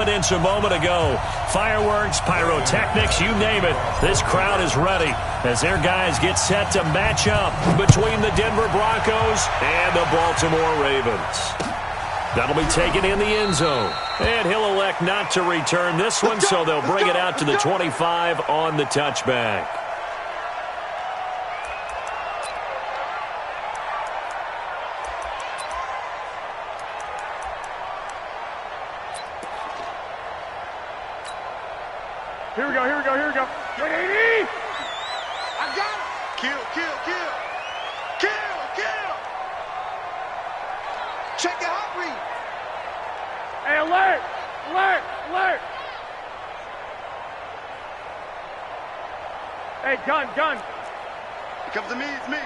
A moment ago. Fireworks, pyrotechnics, you name it. This crowd is ready as their guys get set to match up between the Denver Broncos and the Baltimore Ravens. That'll be taken in the end zone. And he'll elect not to return this one, so they'll bring it out to the 25 on the touchback. Here we go. Wait, 80! I got it! Kill! Check the hot read! Hey, alert! Hey, gun! It comes to me, it's me.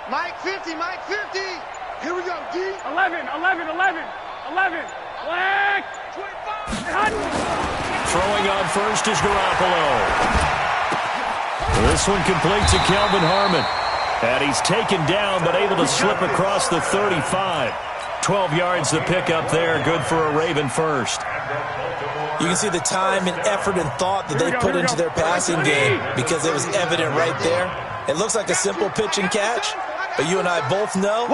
Mike 50! Here we go, D! 11! Black! 25! Throwing on first is Garoppolo. This one complete to Kelvin Harmon. And he's taken down, but able to slip across the 35. 12 yards the pickup there. Good for a Raven first. You can see the time and effort and thought that they put into their passing game because it was evident right there. It looks like a simple pitch and catch, but you and I both know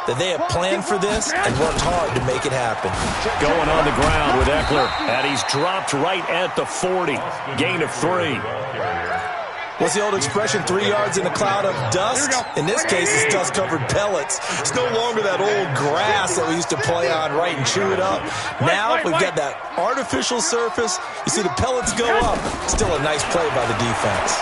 that they have planned for this and worked hard to make it happen. Going on the ground with Eckler, and he's dropped right at the 40. Gain of 3. What's the old expression, 3 yards in a cloud of dust? In this case, it's dust-covered pellets. It's no longer that old grass that we used to play on, right, and chew it up. Now we've got that artificial surface. You see the pellets go up. Still a nice play by the defense.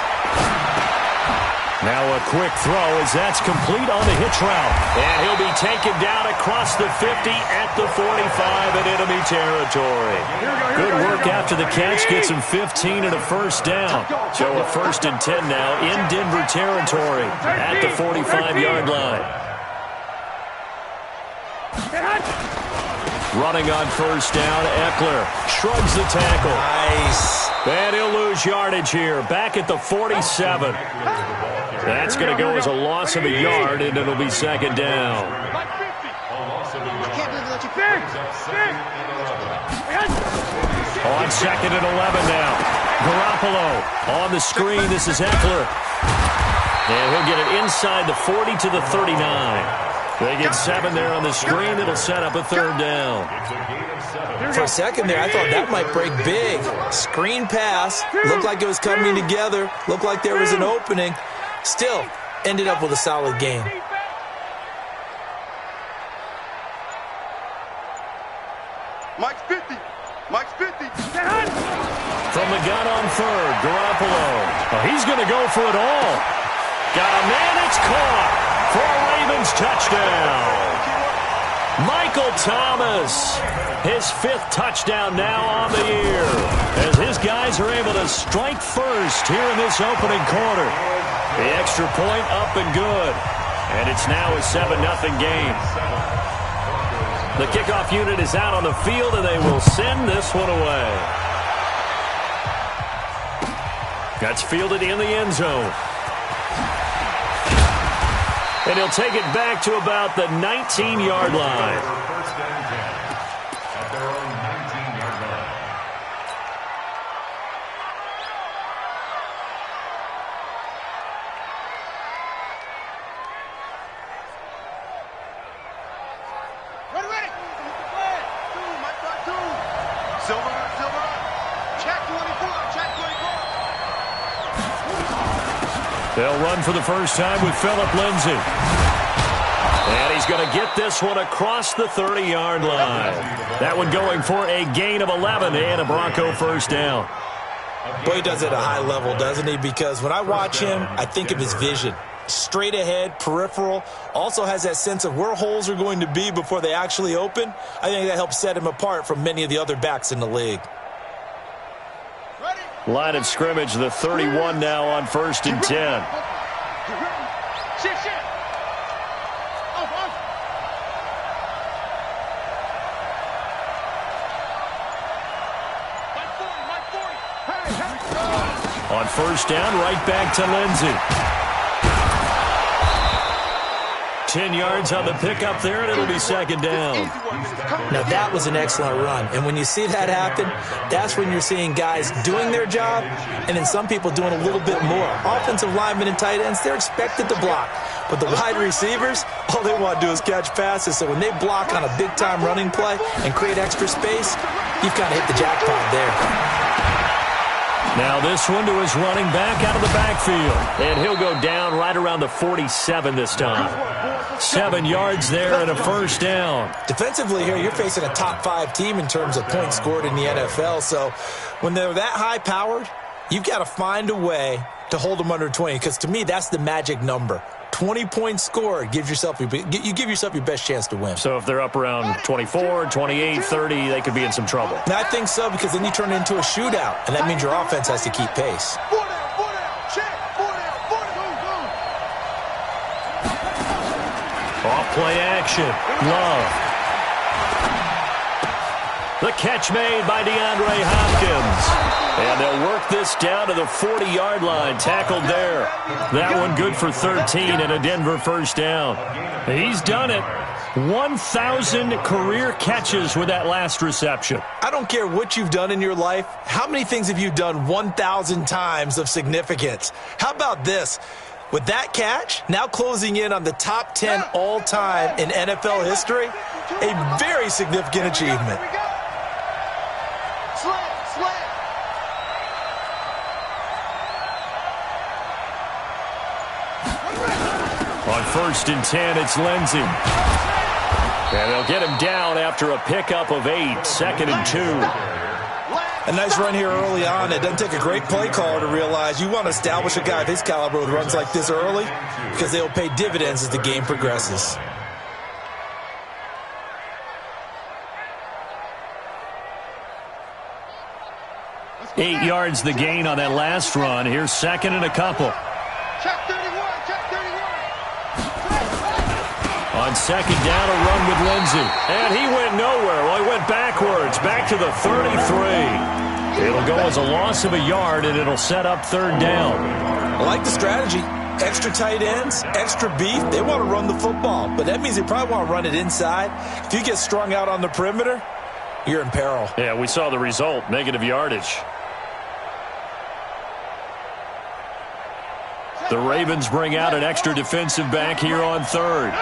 Now a quick throw as that's complete on the hitch route. And he'll be taken down across the 50 at the 45 in enemy territory. Good work after the catch. Gets him 15 and a first down. So a 1st and 10 now in Denver territory at the 45-yard line. Running on first down, Eckler shrugs the tackle. Nice. And he'll lose yardage here. Back at the 47. That's going to go as a loss of a yard, and it'll be 2nd down. On 2nd and 11 now. Garoppolo on the screen. This is Eckler. And he'll get it inside the 40 to the 39. They get 7 there on the screen. It'll set up a 3rd down. For a second there, I thought that might break big. Screen pass. Looked like it was coming together. Looked like there was an opening. Still, ended up with a solid game. Mike's 50. From the gun on 3rd, Garoppolo. Oh, he's going to go for it all. Got a man, it's caught for a Ravens touchdown. Michael Thomas, his 5th touchdown now on the year, as his guys are able to strike first here in this opening quarter. The extra point up and good, and it's now a 7-0 game. The kickoff unit is out on the field, and they will send this one away. That's fielded in the end zone. And he'll take it back to about the 19-yard line. They'll run for the first time with Phillip Lindsay. And he's going to get this one across the 30-yard line. That one going for a gain of 11 and a Bronco first down. Boy, he does it at a high level, doesn't he? Because when I watch him, I think of his vision. Straight ahead, peripheral. Also has that sense of where holes are going to be before they actually open. I think that helps set him apart from many of the other backs in the league. Line of scrimmage, the 31 now on 1st and 10. On first down, right back to Lindsay. 10 yards on the pickup there, and it'll be second down. Now, that was an excellent run. And when you see that happen, that's when you're seeing guys doing their job and then some people doing a little bit more. Offensive linemen and tight ends, they're expected to block. But the wide receivers, all they want to do is catch passes. So when they block on a big-time running play and create extra space, you've kind of hit the jackpot there. Now this one to his running back out of the backfield. And he'll go down right around the 47 this time. 7 yards there and a first down. Defensively here, you're facing a top-5 team in terms of points scored in the NFL. So when they're that high-powered, you've got to find a way to hold them under 20. Because to me, that's the magic number. 20 points scored, you give yourself your best chance to win. So if they're up around 24, 28, 30, they could be in some trouble. And I think so, because then you turn it into a shootout, and that means your offense has to keep pace. Off play action. Love. The catch made by DeAndre Hopkins. And they'll work this down to the 40-yard line. Tackled there. That one good for 13 and a Denver first down. He's done it. 1,000 career catches with that last reception. I don't care what you've done in your life. How many things have you done 1,000 times of significance? How about this? With that catch, now closing in on the top 10 all-time in NFL history, a very significant achievement. On 1st and 10, it's Lindsey. And they'll get him down after a pickup of 8, 2nd and 2. A nice run here early on. It doesn't take a great play caller to realize you want to establish a guy of his caliber with runs like this early because they'll pay dividends as the game progresses. Eight yards the gain on that last run. Here's 2nd and a couple. Check 31, check 31. On 2nd down, a run with Lindsey. And he went nowhere. Well, he went backwards, back to the 33. It'll go as a loss of a yard, and it'll set up 3rd down. I like the strategy. Extra tight ends, extra beef. They want to run the football, but that means they probably want to run it inside. If you get strung out on the perimeter, you're in peril. Yeah, we saw the result, negative yardage. The Ravens bring out an extra defensive back here on 3rd.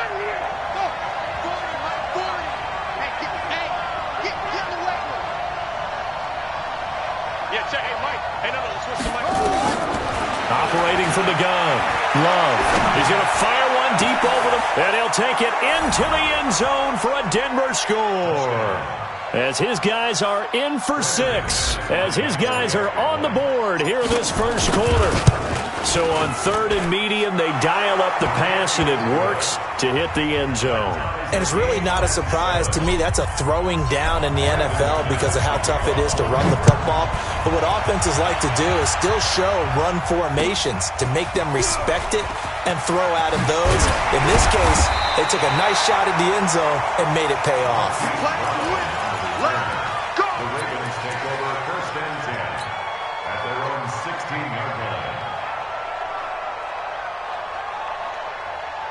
Operating from the gun. Love. He's going to fire one deep over them, and he'll take it into the end zone for a Denver score. As his guys are in for 6. As his guys are on the board here in this first quarter. So on 3rd and medium, they dial up the pass, and it works to hit the end zone. And it's really not a surprise to me. That's a throwing down in the NFL because of how tough it is to run the football. But what offenses like to do is still show run formations to make them respect it and throw out of those. In this case, they took a nice shot at the end zone and made it pay off.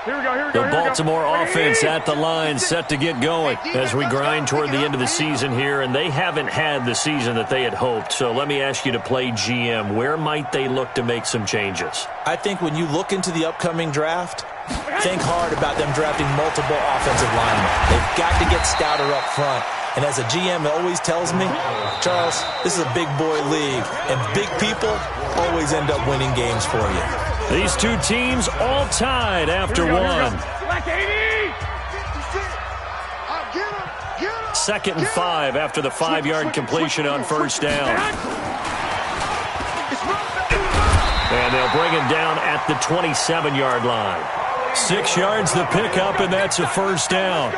The Baltimore offense at the line, set to get going as we grind toward the end of the season here, and they haven't had the season that they had hoped. So let me ask you to play GM. Where might they look to make some changes? I think when you look into the upcoming draft, think hard about them drafting multiple offensive linemen. They've got to get stouter up front. And as a GM, it always tells me, Charles, this is a big boy league, and big people always end up winning games for you. These two teams all tied after one. 2nd and 5 after the 5-yard completion on 1st down. And they'll bring him down at the 27-yard line. 6 yards the pickup, and that's a first down.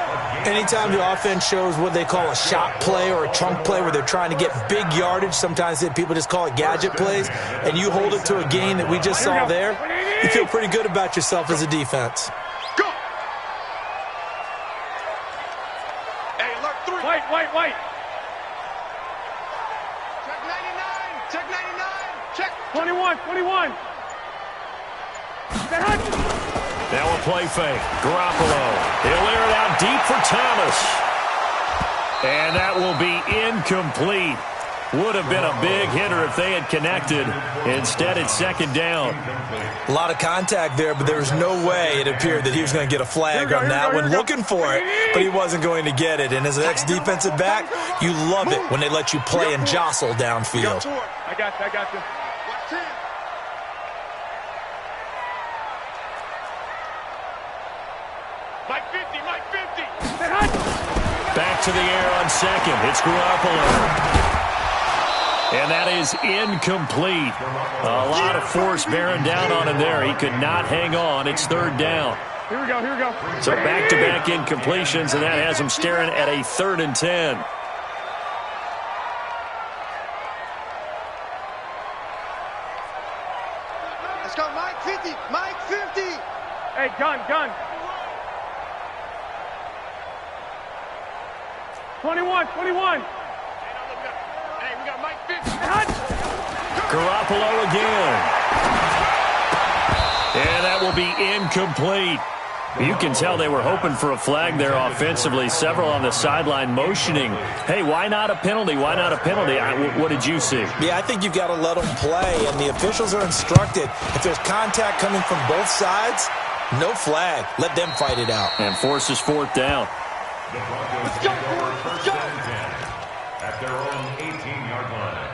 Anytime the offense shows what they call a shot play or a chunk play where they're trying to get big yardage, sometimes people just call it gadget plays, and you hold it to a gain that we just saw there, you feel pretty good about yourself as a defense. Go! Hey, look, 3. White. Check 99. Check 21. Now a play fake. Garoppolo. He'll air it out deep for Thomas. And that will be incomplete. Would have been a big hitter if they had connected. Instead, it's second down. A lot of contact there, but there was no way it appeared that he was going to get a flag on that one. Looking for it, but he wasn't going to get it. And as an ex-defensive back, you love it when they let you play and jostle downfield. I got you. Mike 50. Back to the air on second. It's Garoppolo. And that is incomplete. A lot of force bearing down on him there. He could not hang on. It's third down. Here we go. So back-to-back incompletions, and that has him staring at a 3rd and 10. Let's go, Mike 50. Hey, gun. 21. Hey, we got Mike 50. Garoppolo again. And that will be incomplete. You can tell they were hoping for a flag there offensively. Several on the sideline motioning. Hey, why not a penalty? What did you see? Yeah, I think you've got to let them play, and the officials are instructed. If there's contact coming from both sides, no flag. Let them fight it out. And forces 4th down. Let's go. At their own 18-yard line.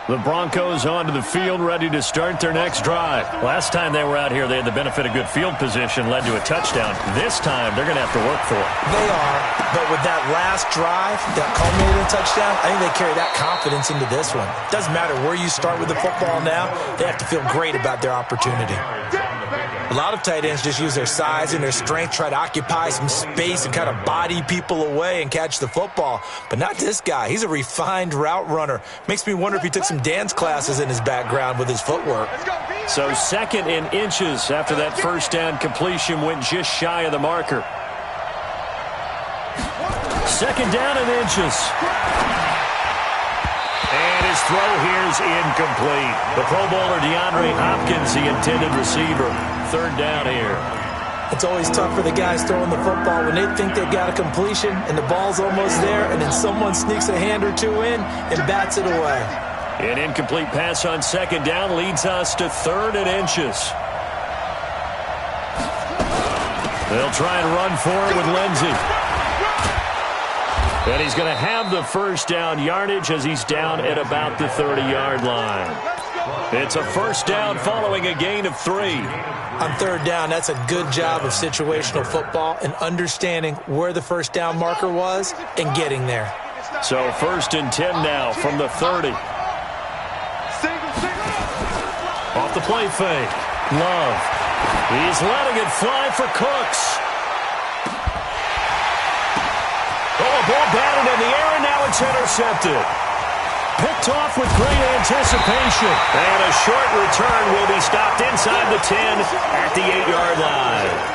The Broncos onto the field, ready to start their next drive. Last time they were out here, they had the benefit of good field position, led to a touchdown. This time, they're going to have to work for it. They are, but with that last drive that culminated in a touchdown, I think they carry that confidence into this one. Doesn't matter where you start with the football now, they have to feel great about their opportunity. A lot of tight ends just use their size and their strength, try to occupy some space and kind of body people away and catch the football. But not this guy. He's a refined route runner. Makes me wonder if he took some dance classes in his background with his footwork. So 2nd and inches after that first down completion went just shy of the marker. 2nd down and inches. And his throw here is incomplete. The Pro Bowler DeAndre Hopkins, the intended receiver. 3rd down here. It's always tough for the guys throwing the football when they think they've got a completion and the ball's almost there, and then someone sneaks a hand or two in and bats it away. An incomplete pass on 2nd down leads us to 3rd and inches. They'll try and run for it with Lindsey. And he's going to have the first down yardage as he's down at about the 30-yard line. It's a first down following a gain of 3. On 3rd down, that's a good job of situational football and understanding where the first down marker was and getting there. So 1st and 10 now from the 30. Off the play fake. Love. He's letting it fly for Cooks. Oh, a ball batted in the air, and now it's intercepted. Picked off with great anticipation. And a short return will be stopped inside the 10 at the 8-yard line.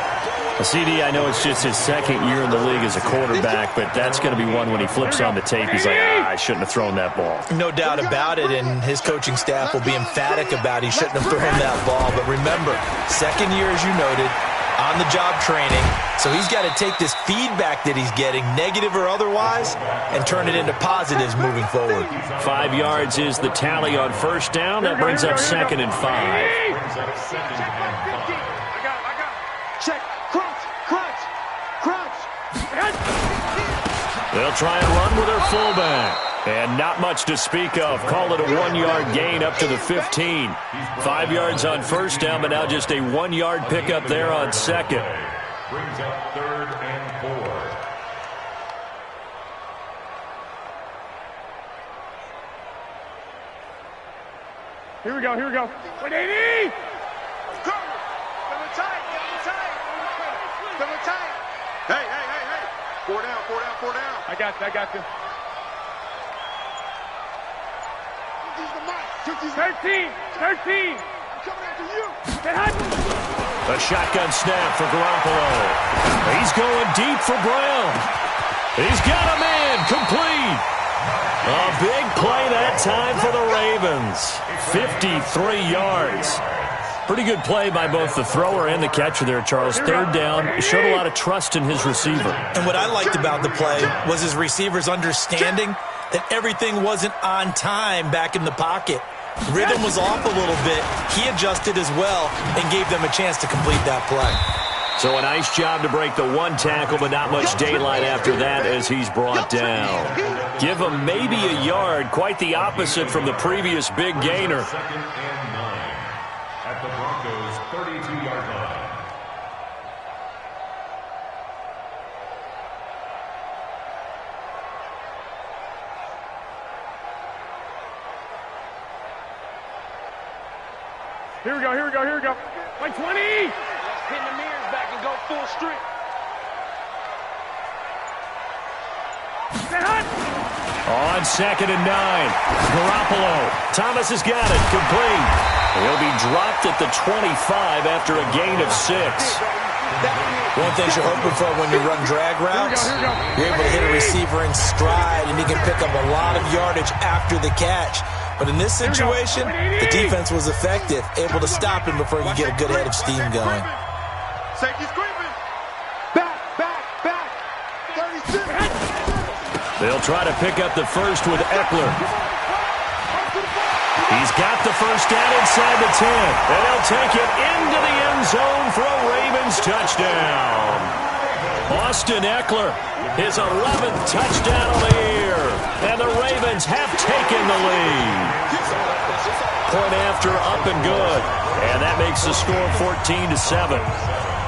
CD, I know it's just his 2nd year in the league as a quarterback, but that's going to be one when he flips on the tape. He's like, I shouldn't have thrown that ball. No doubt about it, and his coaching staff will be emphatic about he shouldn't have thrown that ball. But remember, 2nd year, as you noted, on-the-job training. So he's got to take this feedback that he's getting, negative or otherwise, and turn it into positives moving forward. 5 yards is the tally on first down. That brings up 2nd and 5. Check. Crunch. They'll try and run with their fullback. And not much to speak of. Call it a 1-yard gain up to the 15. 5 yards on first down, but now just a 1-yard pickup there on 2nd. Brings up 3rd and 4. Here we go. 180! Hey. 4 down. I got you. 13. A shotgun snap for Garoppolo. He's going deep for Brown. He's got a man complete. A big play that time for the Ravens. 53 yards. Pretty good play by both the thrower and the catcher there, Charles. Third down, showed a lot of trust in his receiver. And what I liked about the play was his receivers understanding that everything wasn't on time back in the pocket. Rhythm was off a little bit. He adjusted as well and gave them a chance to complete that play. So a nice job to break the one tackle, but not much daylight after that as he's brought down. Give him maybe a yard, quite the opposite from the previous big gainer. Second and 9 at the Broncos' 32-yard line. Here we go, here we go, here we go. Like 20! Pin the mirrors back and go full strength. On 2nd and 9, Garoppolo. Thomas has got it, complete. He'll be dropped at the 25 after a gain of 6. One thing you're hoping for when you run drag routes, you're able to hit a receiver in stride, and he can pick up a lot of yardage after the catch. But in this situation, the defense was effective, able to stop him before he could get a good head of steam going. Safety's creeping. Back. 36. They'll try to pick up the first with Eckler. He's got the first down inside the 10. And they'll take it into the end zone for a Ravens touchdown. Austin Eckler, his 11th touchdown of the year. And the Ravens have taken the lead. Point after, up and good. And that makes the score 14-7.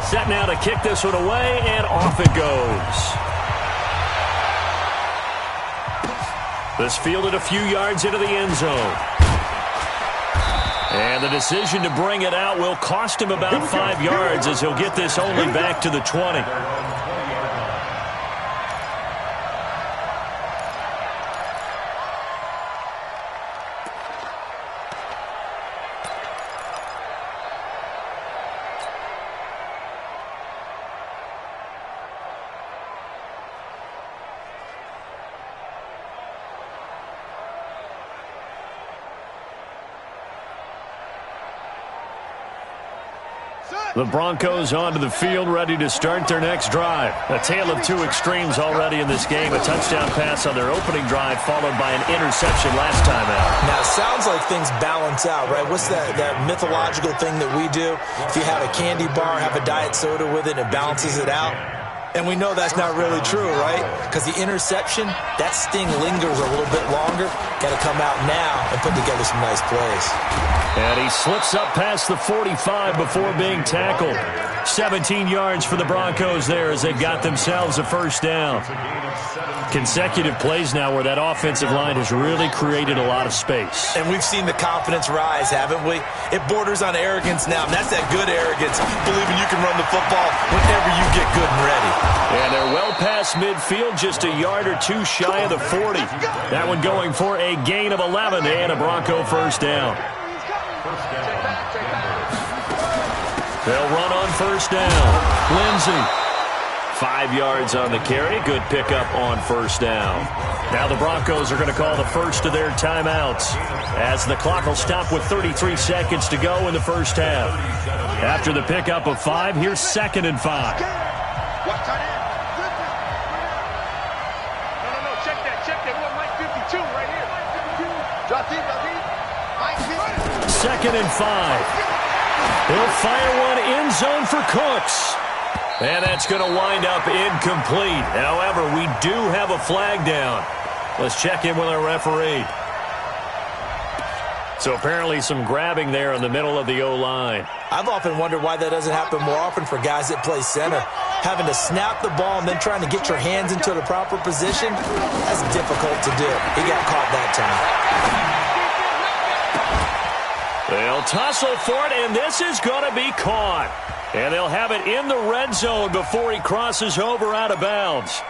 Set now to kick this one away, and off it goes. This fielded a few yards into the end zone. And the decision to bring it out will cost him about 5 yards as he'll get this only back to the 20. The Broncos onto the field, ready to start their next drive. A tale of two extremes already in this game. A touchdown pass on their opening drive, followed by an interception last time out. Now, it sounds like things balance out, right? What's that mythological thing that we do? If you have a candy bar, have a diet soda with it, and it balances it out. And we know that's not really true, right? Because the interception, that sting lingers a little bit longer. Got to come out now and put together some nice plays. And he slips up past the 45 before being tackled. 17 yards for the Broncos there as they've got themselves a first down. Consecutive plays now where that offensive line has really created a lot of space. And we've seen the confidence rise, haven't we? It borders on arrogance now, and that's that good arrogance, believing you can run the football whenever you get good and ready. And they're well past midfield, just a yard or two shy of the 40. That one going for a gain of 11 and a Bronco first down. They'll run on first down. Lindsey. 5 yards on the carry. Good pickup on first down. Now the Broncos are going to call the first of their timeouts as the clock will stop with 33 seconds to go in the first half. After the pickup of 5, here's 2nd and 5. What tight end? No, check that. What, Mike 52 right here. Drop deep. Mike 50. 2nd and 5. He'll fire one end zone for Cooks. And that's going to wind up incomplete. However, we do have a flag down. Let's check in with our referee. So apparently some grabbing there in the middle of the O-line. I've often wondered why that doesn't happen more often for guys that play center. Having to snap the ball and then trying to get your hands into the proper position, that's difficult to do. He got caught that time. They'll tussle for it, and this is going to be caught. And they'll have it in the red zone before he crosses over out of bounds.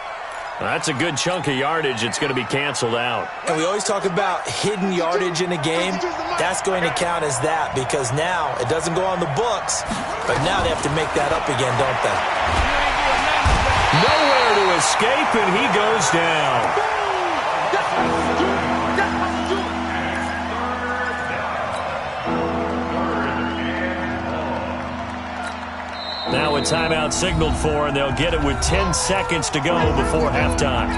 That's a good chunk of yardage. It's going to be canceled out. And we always talk about hidden yardage in a game. That's going to count as that because now it doesn't go on the books, but now they have to make that up again, don't they? Nowhere to escape, and he goes down. Now a timeout signaled for, and they'll get it with 10 seconds to go before halftime.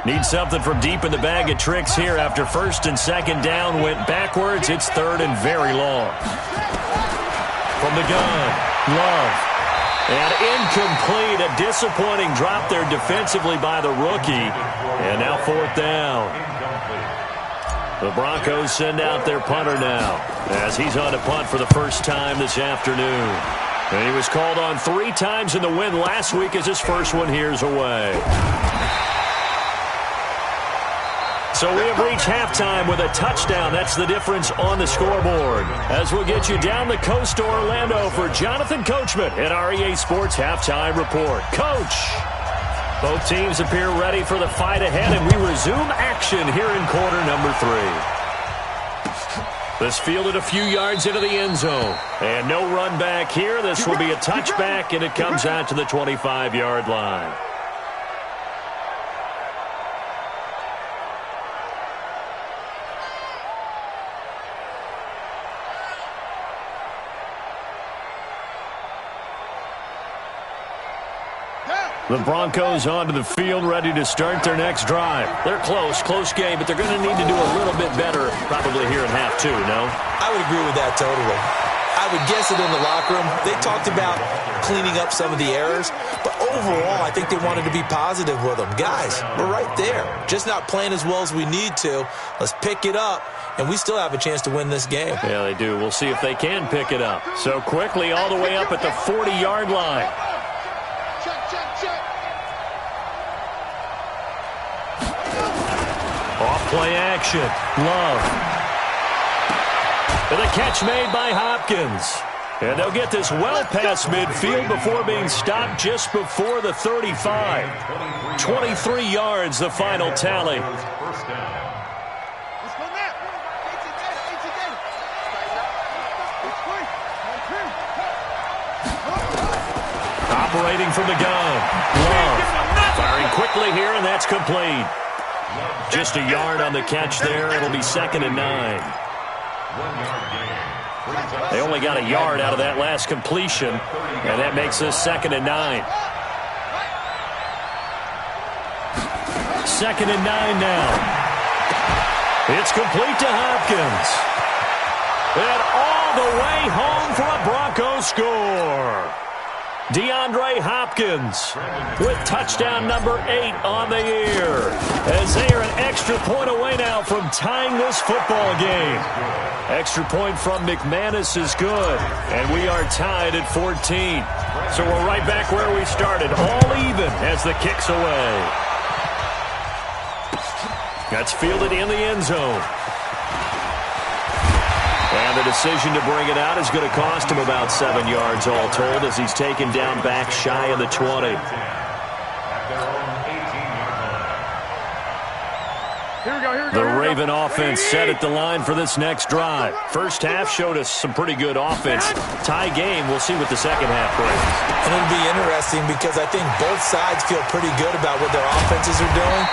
Need something from deep in the bag of tricks here after first and second down went backwards. It's third and very long. From the gun, Love. And incomplete, a disappointing drop there defensively by the rookie. And now fourth down. The Broncos send out their punter now as he's on to punt for the first time this afternoon. And he was called on 3 times in the win last week as his first one here's away. So we have reached halftime with a touchdown. That's the difference on the scoreboard. As we'll get you down the coast to Orlando for Jonathan Coachman at our EA Sports Halftime Report. Coach, both teams appear ready for the fight ahead, and we resume action here in quarter number 3. This fielded a few yards into the end zone. And no run back here. This will be a touchback, and it comes out to the 25-yard line. The Broncos onto the field, ready to start their next drive. They're close game, but they're going to need to do a little bit better probably here in half 2, no? I would agree with that totally. I would guess it in the locker room. They talked about cleaning up some of the errors, but overall, I think they wanted to be positive with them. Guys, we're right there. Just not playing as well as we need to. Let's pick it up, and we still have a chance to win this game. Yeah, they do. We'll see if they can pick it up. So quickly all the way up at the 40-yard line. Off-play action. Love. And the catch made by Hopkins. And they'll get this well past midfield before being stopped just before the 35. 23 yards, the final tally. Operating from the gun. Love. Firing quickly here, and that's complete. Just a yard on the catch there. It'll be 2nd and 9. They only got a yard out of that last completion, and that makes this 2nd and 9. 2nd and 9 now. It's complete to Hopkins. And all the way home for a Broncos score. DeAndre Hopkins with touchdown number 8 on the year, as they are an extra point away now from tying this football game. Extra point from McManus is good, and we are tied at 14. So we're right back where we started, all even as the kick's away. That's fielded in the end zone. And the decision to bring it out is going to cost him about 7 yards all told as he's taken down back shy of the 20. The Raven offense set at the line for this next drive. First half showed us some pretty good offense. Tie game, we'll see what the second half brings. And it'll be interesting because I think both sides feel pretty good about what their offenses are doing.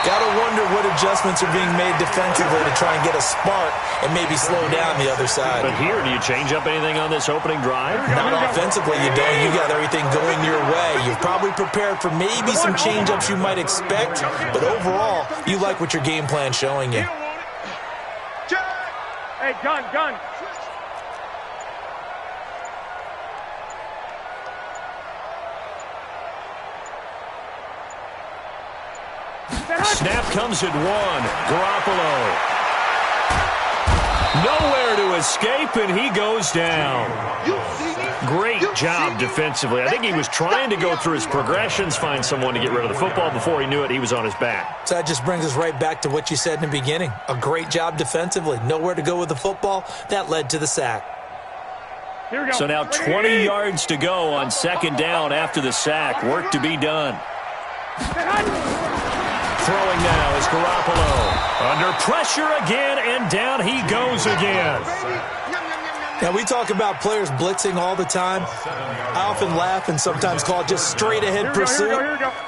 Got to wonder what adjustments are being made defensively to try and get a spark and maybe slow down the other side. But here, do you change up anything on this opening drive? Not offensively, you don't. You got everything going your way. You've probably prepared for maybe some change-ups you might expect, but overall, you like what your game plan's showing you. Hey, gun. Snap comes at 1. Garoppolo. Nowhere to escape, and he goes down. Great job defensively. I think he was trying to go through his progressions, find someone to get rid of the football. Before he knew it, he was on his back. So that just brings us right back to what you said in the beginning. A great job defensively. Nowhere to go with the football. That led to the sack. Here we go. So now 20 yards to go on second down after the sack. Work to be done. Throwing now is Garoppolo. Under pressure again, and down he goes again. Now, we talk about players blitzing all the time. I often laugh and sometimes call it just straight-ahead pursuit.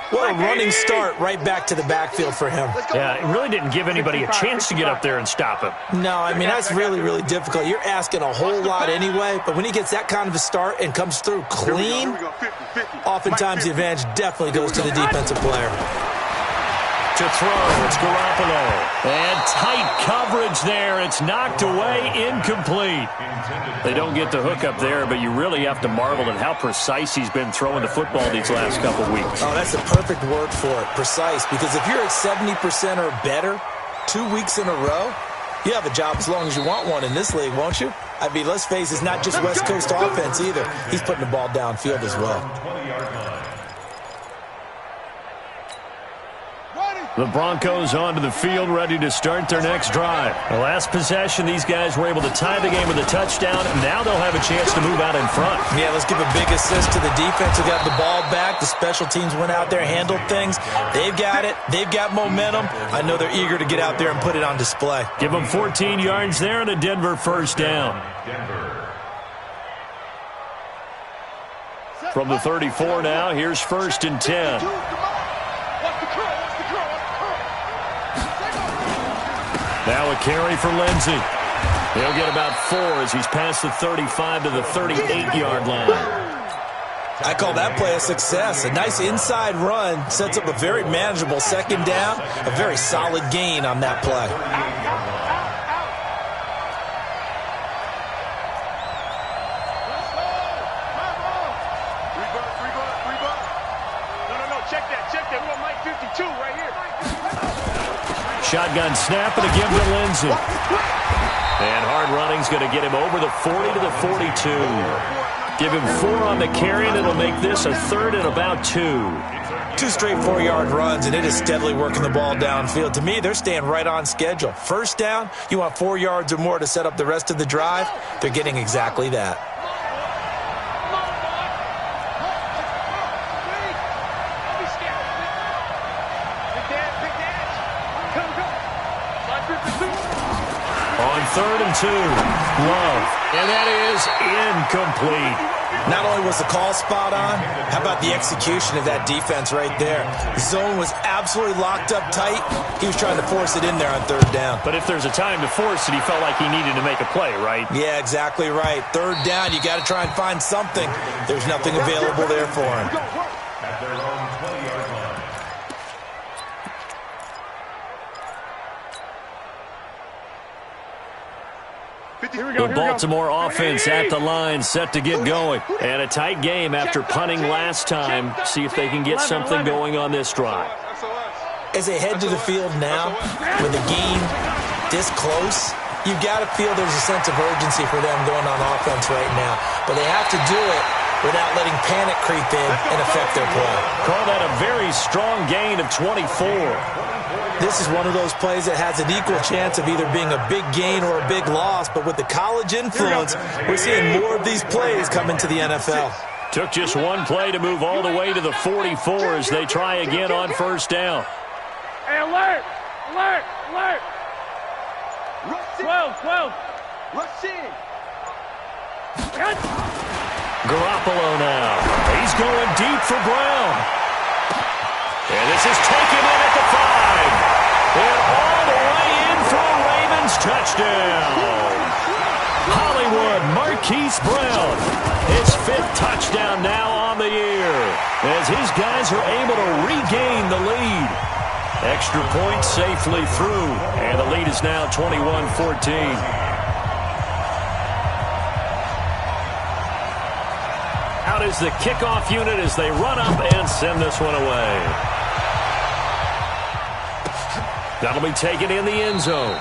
What a running start right back to the backfield for him. Yeah, it really didn't give anybody a chance to get up there and stop him. No, I mean, that's really, really difficult. You're asking a whole lot anyway, but when he gets that kind of a start and comes through clean, oftentimes the advantage definitely goes to the defensive player. To throw, it's Garoppolo. And tight coverage there. It's knocked away, incomplete. They don't get the hook up there, but you really have to marvel at how precise he's been throwing the football these last couple weeks. Oh, that's the perfect word for it, precise. Because if you're at 70% or better 2 weeks in a row, you have a job as long as you want one in this league, won't you? I mean, let's face it, it's not just West Coast offense either. He's putting the ball downfield as well. The Broncos onto the field, ready to start their next drive. The last possession, these guys were able to tie the game with a touchdown, and now they'll have a chance to move out in front. Yeah, let's give a big assist to the defense who got the ball back. The special teams went out there, handled things. They've got it. They've got momentum. I know they're eager to get out there and put it on display. Give them 14 yards there and a Denver first down. From the 34 now, here's 1st and 10. Now a carry for Lindsey. He'll get about 4 as he's past the 35 to the 38-yard line. I call that play a success. A nice inside run sets up a very manageable second down. A very solid gain on that play. Check that. We want Mike 52 right here. Shotgun snap and a give to Lindsey. And hard running's going to get him over the 40 to the 42. Give him 4 on the carry, and it'll make this a 3rd and about 2. 2 straight 4-yard runs, and it is steadily working the ball downfield. To me, they're staying right on schedule. First down, you want 4 yards or more to set up the rest of the drive. They're getting exactly that. On 3rd and 2, Love. And that is incomplete. Not only was the call spot on, how about the execution of that defense right there? The zone was absolutely locked up tight. He was trying to force it in there on 3rd down. But if there's a time to force it, he felt like he needed to make a play, right? Yeah, exactly right. 3rd down, you got to try and find something. There's nothing available there for him. At their own 20-yard line. The Baltimore offense at the line, set to get going. And a tight game after punting last time. See if they can get something going on this drive. As they head to the field now, with the game this close, you've got to feel there's a sense of urgency for them going on offense right now. But they have to do it without letting panic creep in and affect their play. Call that a very strong gain of 24. This is one of those plays that has an equal chance of either being a big gain or a big loss, but with the college influence, we're seeing more of these plays come into the NFL. Took just one play to move all the way to the 44 as they try again on 1st down. Hey, alert! 12. Rush in. Garoppolo now. He's going deep for Brown. And this is taken in at the 5. And all the way in for a Ravens touchdown. Hollywood Marquise Brown. His 5th touchdown now on the year. As his guys are able to regain the lead. Extra point safely through. And the lead is now 21-14. Out is the kickoff unit as they run up and send this one away. That'll be taken in the end zone.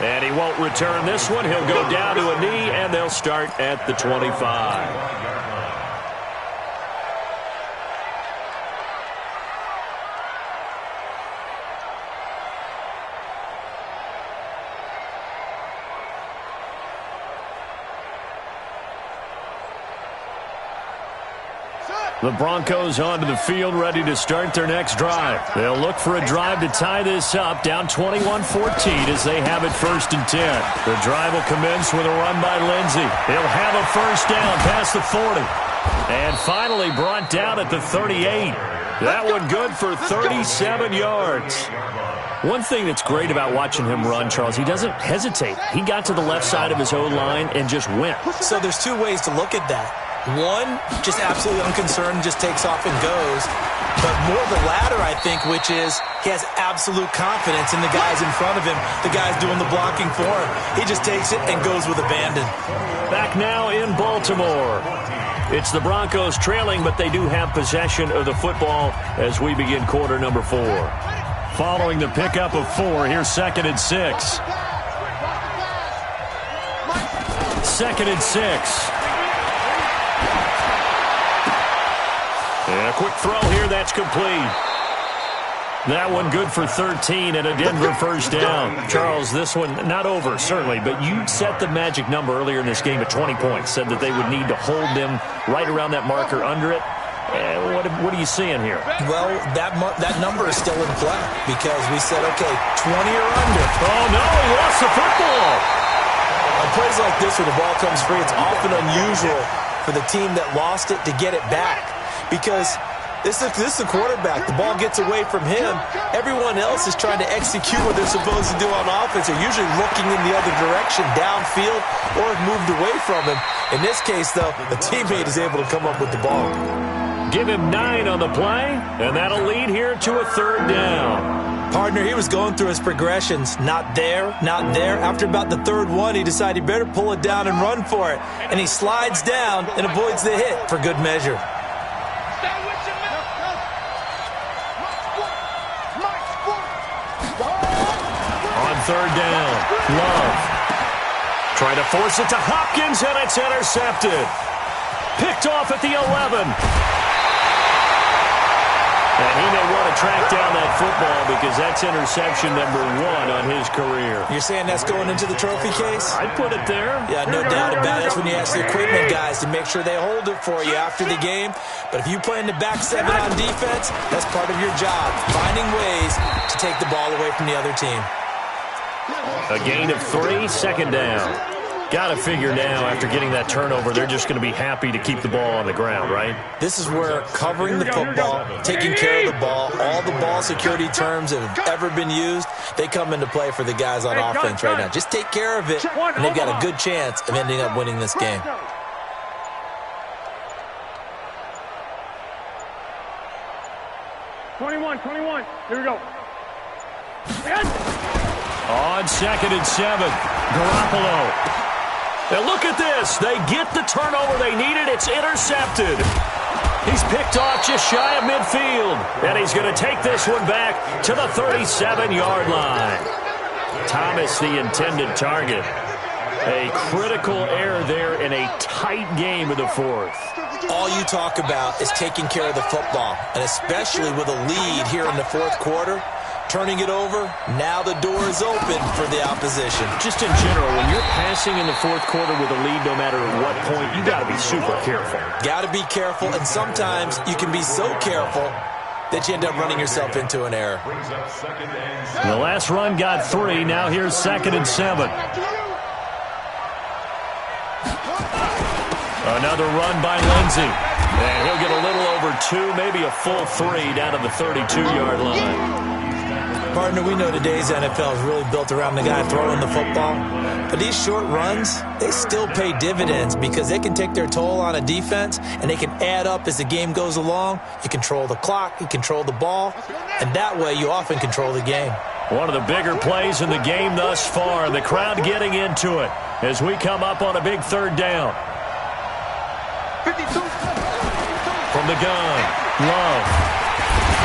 And he won't return this one. He'll go down to a knee, and they'll start at the 25. The Broncos onto the field, ready to start their next drive. They'll look for a drive to tie this up, down 21-14 as they have it 1st and 10. The drive will commence with a run by Lindsey. He'll have a first down past the 40. And finally brought down at the 38. That one good for 37 yards. One thing that's great about watching him run, Charles, he doesn't hesitate. He got to the left side of his O-line and just went. So there's two ways to look at that. One, just absolutely unconcerned, just takes off and goes. But more the latter, I think, which is he has absolute confidence in the guys in front of him, the guys doing the blocking for him. He just takes it and goes with abandon. Back now in Baltimore. It's the Broncos trailing, but they do have possession of the football as we begin quarter number 4. Following the pickup of 4, here's 2nd and 6. 2nd and 6. And a quick throw here, that's complete. That one good for 13 and a Denver first down. Charles, this one not over, certainly, but you set the magic number earlier in this game at 20 points, said that they would need to hold them right around that marker under it. What are you seeing here? Well, that number is still in play because we said, okay, 20 or under. Oh, no, he lost the football. On plays like this where the ball comes free, it's often unusual for the team that lost it to get it back. Because this is the quarterback. The ball gets away from him. Everyone else is trying to execute what they're supposed to do on offense. They're usually looking in the other direction, downfield, or have moved away from him. In this case, though, a teammate is able to come up with the ball. Give him 9 on the play, and that'll lead here to a 3rd down. Partner, he was going through his progressions. Not there, not there. After about the 3rd one, he decided he better pull it down and run for it. And he slides down and avoids the hit for good measure. On 3rd down, Love. Trying to force it to Hopkins, and it's intercepted. Picked off at the 11. And he may want to track down that football because that's interception number 1 on his career. You're saying that's going into the trophy case? I'd put it there. Yeah, no doubt about it. That's when you ask the equipment guys to make sure they hold it for you after the game. But if you play in the back 7 on defense, that's part of your job, finding ways to take the ball away from the other team. A gain of 3, 2nd down. Got to figure now, after getting that turnover, they're just going to be happy to keep the ball on the ground, right? This is where covering the football, taking care of the ball, all the ball security terms that have ever been used, they come into play for the guys on offense right now. Just take care of it, and they've got a good chance of ending up winning this game. '21. Here we go. On 2nd and 7, Garoppolo. Now look at this. They get the turnover they needed. It's intercepted. He's picked off just shy of midfield. And he's going to take this one back to the 37-yard line. Thomas, the intended target. A critical error there in a tight game of the 4th. All you talk about is taking care of the football, and especially with a lead here in the 4th quarter. Turning it over, now the door is open for the opposition. Just in general, when you're passing in the 4th quarter with a lead, no matter at what point, you got to be super careful. Got to be careful, and sometimes you can be so careful that you end up running yourself into an error. The last run got 3. Now here's 2nd and 7. Another run by Lindsey. And he'll get a little over 2, maybe a full 3 down to the 32-yard line. Partner, we know today's NFL is really built around the guy throwing the football. But these short runs, they still pay dividends because they can take their toll on a defense, and they can add up as the game goes along. You control the clock, you control the ball, and that way you often control the game. One of the bigger plays in the game thus far. The crowd getting into it as we come up on a big 3rd down. 52. From the gun, Love.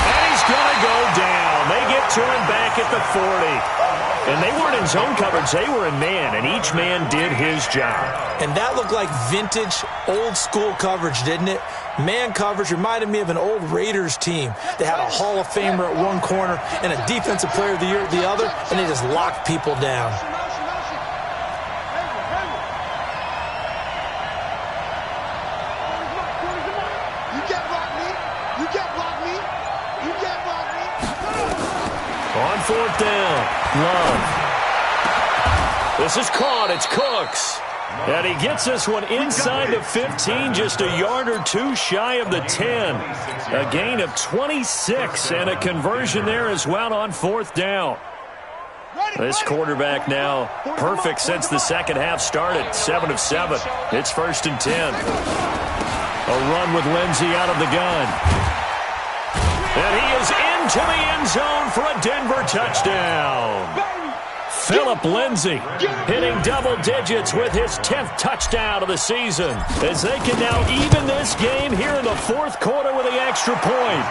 And he's going to go down. They get to him back at the 40. And they weren't in zone coverage. They were in man, and each man did his job. And that looked like vintage, old-school coverage, didn't it? Man coverage reminded me of an old Raiders team. They had a Hall of Famer at one corner and a Defensive Player of the Year at the other, and they just locked people down. You can't block me. You can't block me. You can't block me. On fourth down, Love. This is caught. It's Cooks. And he gets this one inside the 15, just a yard or two shy of the 10. A gain of 26 and a conversion there as well on fourth down. This quarterback now perfect since the second half started. 7 of 7. It's first and 10. A run with Lindsey out of the gun. And he is into the end zone for a Denver touchdown. Phillip Lindsay hitting double digits with his 10th touchdown of the season as they can now even this game here in the fourth quarter with the extra point.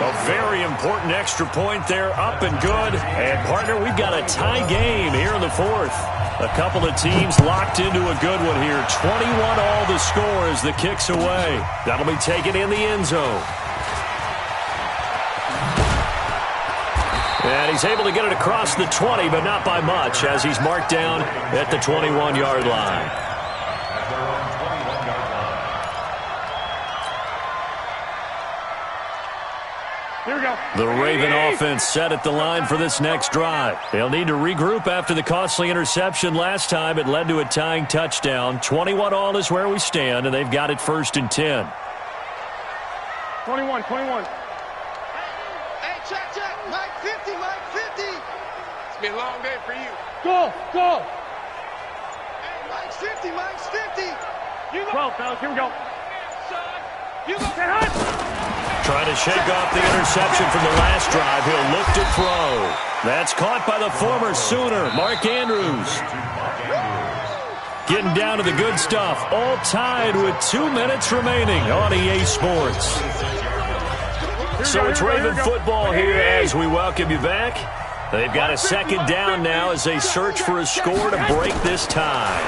A very important extra point there, up and good. And, partner, we've got a tie game here in the fourth. A couple of teams locked into a good one here. 21 all the score as the kick's away. That'll be taken in the end zone. And he's able to get it across the 20, but not by much, as he's marked down at the 21-yard line. Here we go. The Raven offense set at the line for this next drive. They'll need to regroup after the costly interception last time. It led to a tying touchdown. 21 all is where we stand, and they've got it first and 10. 21. Hey, check. Mike 50, Mike 50. It's been a long day for you. Go. Hey, Mike's 50, Mike's 50. You go. 12, fellas, here we go. You go. Trying to shake off the interception from the last drive. He'll look to throw. That's caught by the former Sooner, Mark Andrews. Getting down to the good stuff. All tied with 2 minutes remaining on EA Sports. So it's Raven football here as we welcome you back. They've got a second down now as they search for a score to break this tie.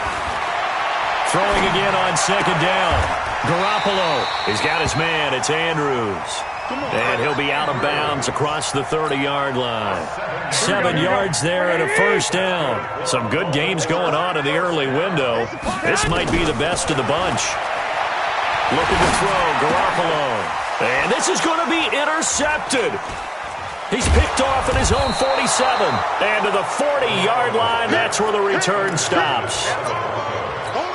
Throwing again on second down. Garoppolo. He's got his man. It's Andrews. And he'll be out of bounds across the 30-yard line. 7 yards there and a first down. Some good games going on in the early window. This might be the best of the bunch. Looking to throw. Garoppolo. And this is going to be intercepted. He's picked off at his own 47. And to the 40-yard line, that's where the return stops.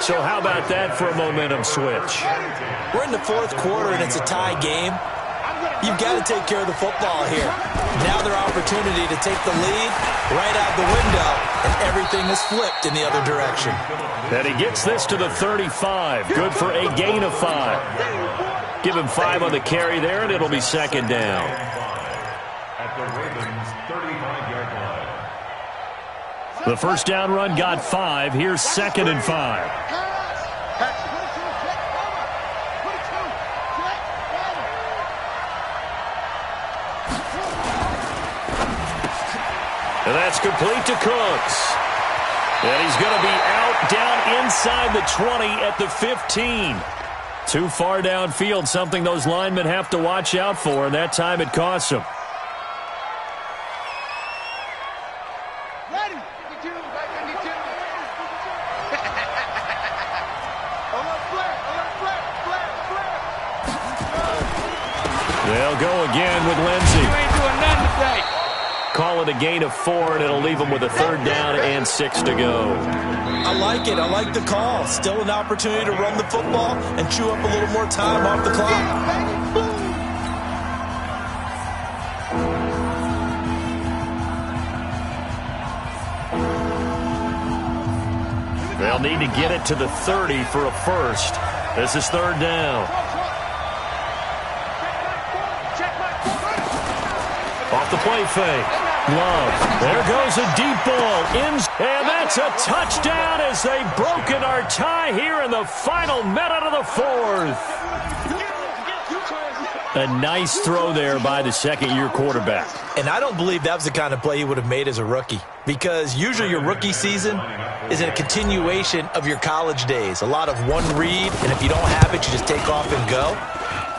So how about that for a momentum switch? We're in the fourth quarter, and it's a tie game. You've got to take care of the football here. Now their opportunity to take the lead right out the window, and everything is flipped in the other direction. And he gets this to the 35. Good for a gain of 5. Give him 5 on the carry there, and it'll be second down. At the Ravens' 35-yard line. The first down run got 5. Here's second and 5. And that's complete to Cooks. And he's going to be out down inside the 20 at the 15. Too far downfield, something those linemen have to watch out for, and that time it costs them. Ready. 52, 52. They'll go again with Lindsey. You ain't doing nothing today. Call it a gain of 4, and it'll leave them with a third down and 6 to go. I like it. I like the call. Still an opportunity to run the football and chew up a little more time off the clock. They'll need to get it to the 30 for a first. This is third down. Off the play fake. Love. There goes a deep ball. And that's a touchdown as they've broken our tie here in the final minute of the fourth. A nice throw there by the second-year quarterback. And I don't believe that was the kind of play he would have made as a rookie, because usually your rookie season is a continuation of your college days. A lot of one read, and if you don't have it, you just take off and go.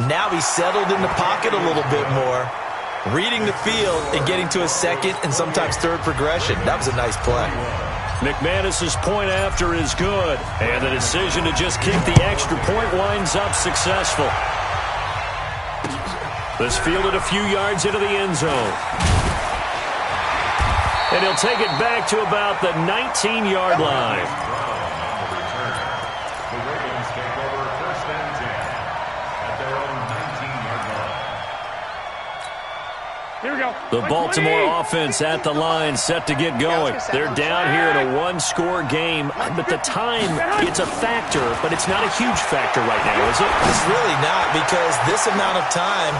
Now he's settled in the pocket a little bit more, reading the field and getting to a second and sometimes third progression. That was a nice play. McManus's point after is good, and the decision to just kick the extra point winds up successful. This fielded a few yards into the end zone. And he'll take it back to about the 19-yard line. The Ravens take over 1st and 10 at their own 19-yard line. Here we go. The Baltimore offense at the line, set to get going. They're down here in a one-score game, but the time, it's a factor, but it's not a huge factor right now, is it? It's really not, because this amount of time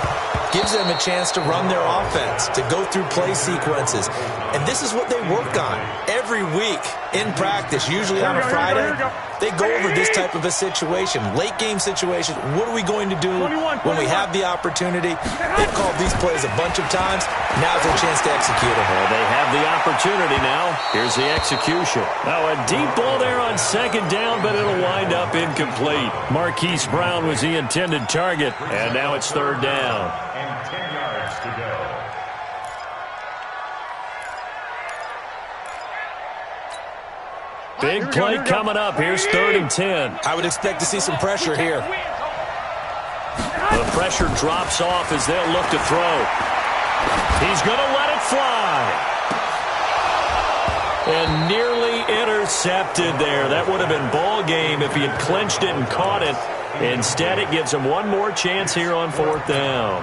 gives them a chance to run their offense, to go through play sequences. And this is what they work on every week in practice, usually on a Friday. They go over this type of a situation, late game situation. What are we going to do when we have the opportunity? They've called these plays a bunch of times. Now's their chance to execute them. Well, they have the opportunity now. Here's the execution. Now a deep ball there on second down, but it'll wind up incomplete. Marquise Brown was the intended target, and now it's third down. And 10 yards to go. Big play coming up. Here's 3rd and 10. I would expect to see some pressure here. The pressure drops off as they'll look to throw. He's going to let it fly. And nearly intercepted there. That would have been ball game if he had clinched it and caught it. Instead, it gives him one more chance here on 4th down.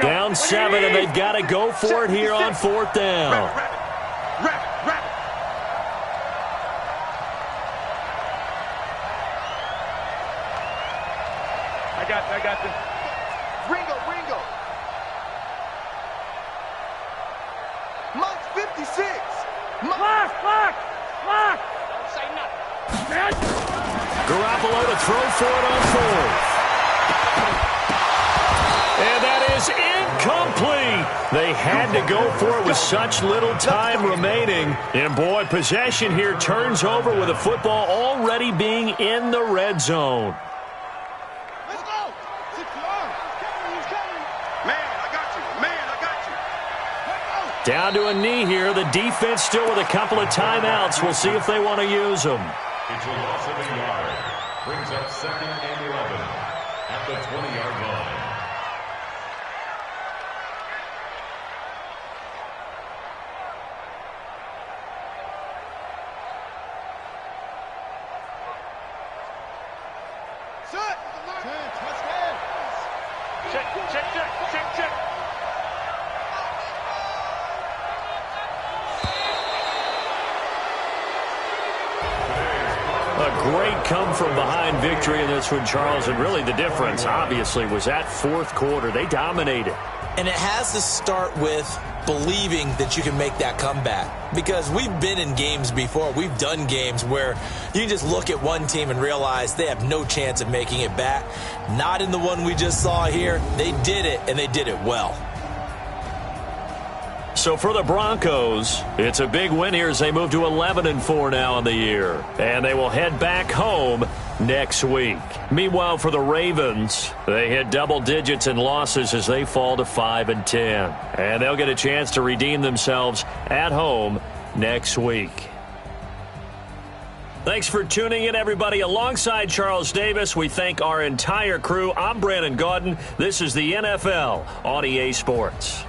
Down 7, and they've got to go for it here on 4th down. I got this. Ringo. Mike's 56. Lock. Don't say nothing. Garoppolo to throw for it on 4th. And that is incomplete. They had to go for it with such little time remaining. And boy, possession here turns over with the football already being in the red zone. Let's go. He's coming. Man, I got you. Down to a knee here. The defense still with a couple of timeouts. We'll see if they want to use them. It's a loss of a yard. Brings up 2nd and 11 at the 20-yard line. Check. A great come-from-behind victory in this one, Charles, and really the difference, obviously, was that 4th quarter. They dominated. And it has to start with believing that you can make that comeback, because we've been in games before. We've done games where you can just look at one team and realize they have no chance of making it back. Not in the one we just saw here. They did it, and they did it well. So for the Broncos, it's a big win here as they move to 11-4 now in the year. And they will head back home next week. Meanwhile, for the Ravens, they hit double digits in losses as they fall to 5-10. And they'll get a chance to redeem themselves at home next week. Thanks for tuning in, everybody. Alongside Charles Davis, we thank our entire crew. I'm Brandon Gaudin. This is the NFL on EA Sports.